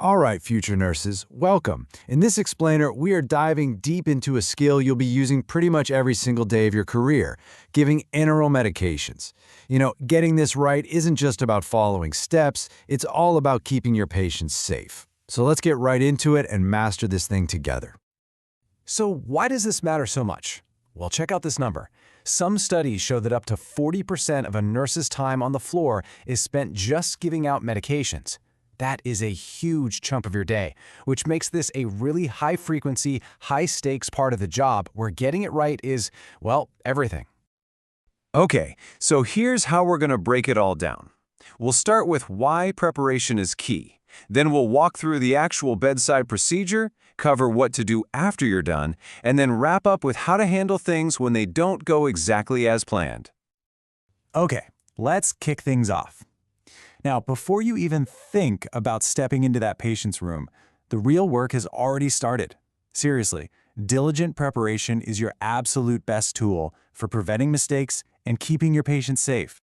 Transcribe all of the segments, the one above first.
All right, future nurses, welcome. In this explainer, we are diving deep into a skill you'll be using pretty much every single day of your career, giving enteral medications. Getting this right isn't just about following steps, it's all about keeping your patients safe. So let's get right into it and master this thing together. So why does this matter so much? Well, check out this number. Some studies show that up to 40% of a nurse's time on the floor is spent just giving out medications. That is a huge chunk of your day, which makes this a really high-frequency, high-stakes part of the job where getting it right is, well, everything. Okay, so here's how we're going to break it all down. We'll start with why preparation is key. Then we'll walk through the actual bedside procedure, cover what to do after you're done, and then wrap up with how to handle things when they don't go exactly as planned. Okay, let's kick things off. Now, before you even think about stepping into that patient's room, the real work has already started. Seriously, diligent preparation is your absolute best tool for preventing mistakes and keeping your patients safe.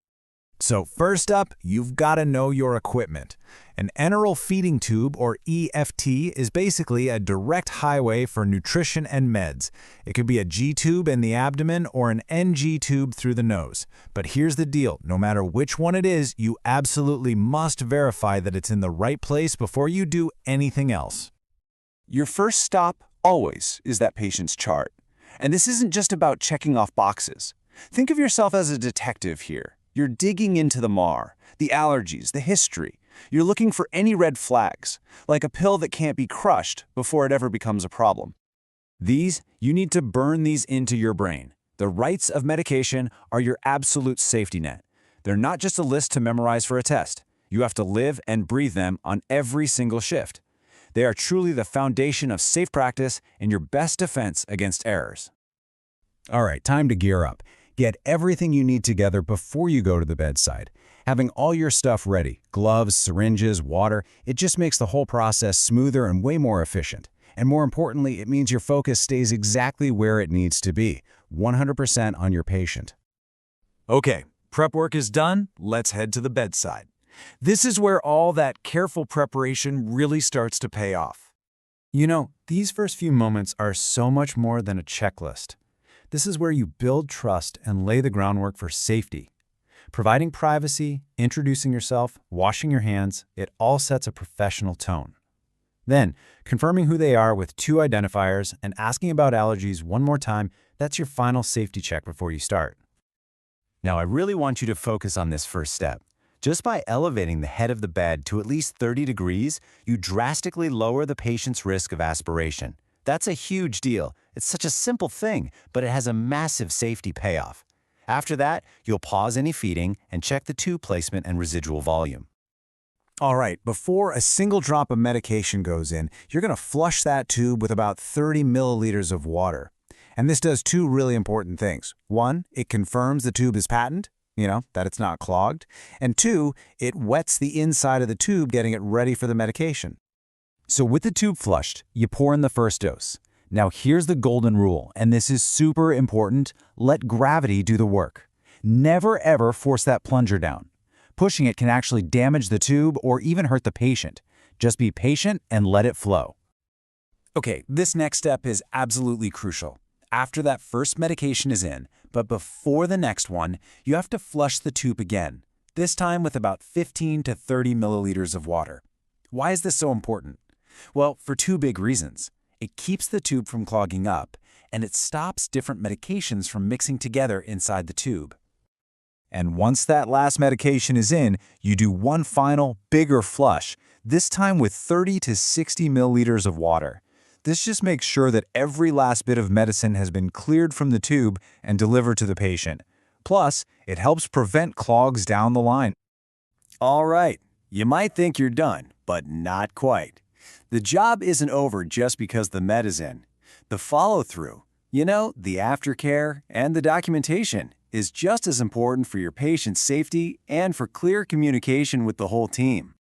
So first up, you've got to know your equipment. An enteral feeding tube, or EFT, is basically a direct highway for nutrition and meds. It could be a G-tube in the abdomen or an NG tube through the nose. But here's the deal, no matter which one it is, you absolutely must verify that it's in the right place before you do anything else. Your first stop, always, is that patient's chart. And this isn't just about checking off boxes. Think of yourself as a detective here. You're digging into the MAR, the allergies, the history. You're looking for any red flags, like a pill that can't be crushed before it ever becomes a problem. You need to burn these into your brain. The rights of medication are your absolute safety net. They're not just a list to memorize for a test. You have to live and breathe them on every single shift. They are truly the foundation of safe practice and your best defense against errors. All right, time to gear up. Get everything you need together before you go to the bedside. Having all your stuff ready, gloves, syringes, water, it just makes the whole process smoother and way more efficient. And more importantly, it means your focus stays exactly where it needs to be, 100% on your patient. Okay, prep work is done, let's head to the bedside. This is where all that careful preparation really starts to pay off. These first few moments are so much more than a checklist. This is where you build trust and lay the groundwork for safety. Providing privacy, introducing yourself, washing your hands, it all sets a professional tone. Then, confirming who they are with 2 identifiers and asking about allergies one more time, that's your final safety check before you start. Now, I really want you to focus on this first step. Just by elevating the head of the bed to at least 30 degrees, you drastically lower the patient's risk of aspiration. That's a huge deal. It's such a simple thing, but it has a massive safety payoff. After that, you'll pause any feeding and check the tube placement and residual volume. All right, before a single drop of medication goes in, you're going to flush that tube with about 30 milliliters of water. And this does 2 really important things. 1, it confirms the tube is patent, that it's not clogged. And 2, it wets the inside of the tube, getting it ready for the medication. So with the tube flushed, you pour in the first dose. Now here's the golden rule, and this is super important. Let gravity do the work. Never ever force that plunger down. Pushing it can actually damage the tube or even hurt the patient. Just be patient and let it flow. Okay, this next step is absolutely crucial. After that first medication is in, but before the next one, you have to flush the tube again, this time with about 15 to 30 milliliters of water. Why is this so important? Well, for 2 big reasons. It keeps the tube from clogging up, and it stops different medications from mixing together inside the tube. And once that last medication is in, you do one final, bigger flush, this time with 30 to 60 milliliters of water. This just makes sure that every last bit of medicine has been cleared from the tube and delivered to the patient. Plus, it helps prevent clogs down the line. All right, you might think you're done, but not quite. The job isn't over just because the med is in. The follow-through, the aftercare and the documentation is just as important for your patient's safety and for clear communication with the whole team.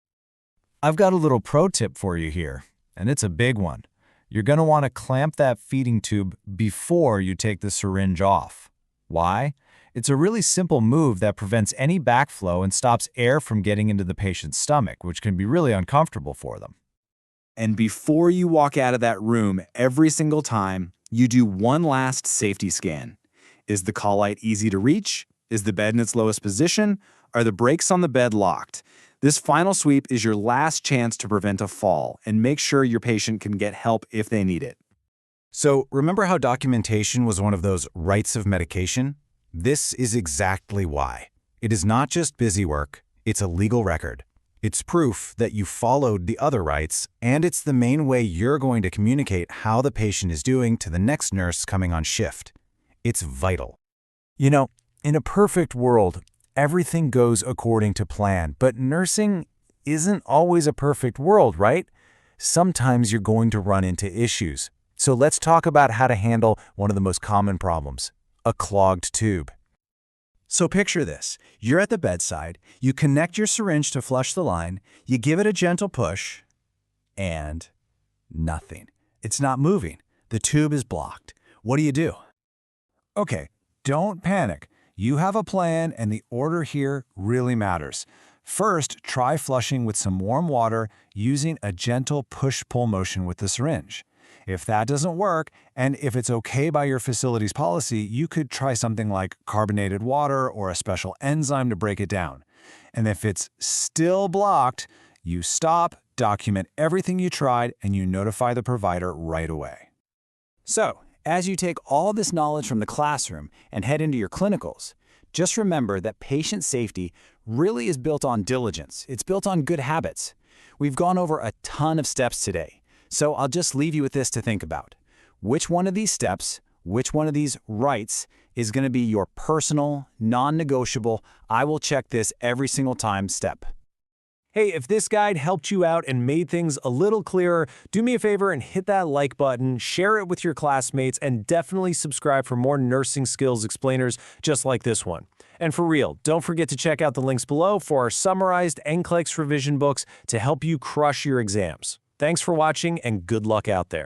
I've got a little pro tip for you here, and it's a big one. You're going to want to clamp that feeding tube before you take the syringe off. Why? It's a really simple move that prevents any backflow and stops air from getting into the patient's stomach, which can be really uncomfortable for them. And before you walk out of that room, every single time, you do one last safety scan. Is the colite easy to reach? Is the bed in its lowest position? Are the brakes on the bed locked? This final sweep is your last chance to prevent a fall and make sure your patient can get help if they need it. So remember how documentation was one of those rights of medication? This is exactly why. It is not just busy work, it's a legal record. It's proof that you followed the other rights, and it's the main way you're going to communicate how the patient is doing to the next nurse coming on shift. It's vital. You know, in a perfect world, everything goes according to plan, but nursing isn't always a perfect world, right? Sometimes you're going to run into issues. So let's talk about how to handle one of the most common problems, a clogged tube. So picture this. You're at the bedside, you connect your syringe to flush the line, you give it a gentle push, and nothing. It's not moving. The tube is blocked. What do? Okay, don't panic. You have a plan, and the order here really matters. First, try flushing with some warm water using a gentle push-pull motion with the syringe. If that doesn't work, and if it's okay by your facility's policy, you could try something like carbonated water or a special enzyme to break it down. And if it's still blocked, you stop, document everything you tried, and you notify the provider right away. So, as you take all this knowledge from the classroom and head into your clinicals, just remember that patient safety really is built on diligence. It's built on good habits. We've gone over a ton of steps today, so I'll just leave you with this to think about. Which one of these steps, which one of these rights is going to be your personal, non-negotiable, I will check this every single time step? Hey, if this guide helped you out and made things a little clearer, do me a favor and hit that like button, share it with your classmates, and definitely subscribe for more nursing skills explainers just like this one. And for real, don't forget to check out the links below for our summarized NCLEX revision books to help you crush your exams. Thanks for watching and good luck out there.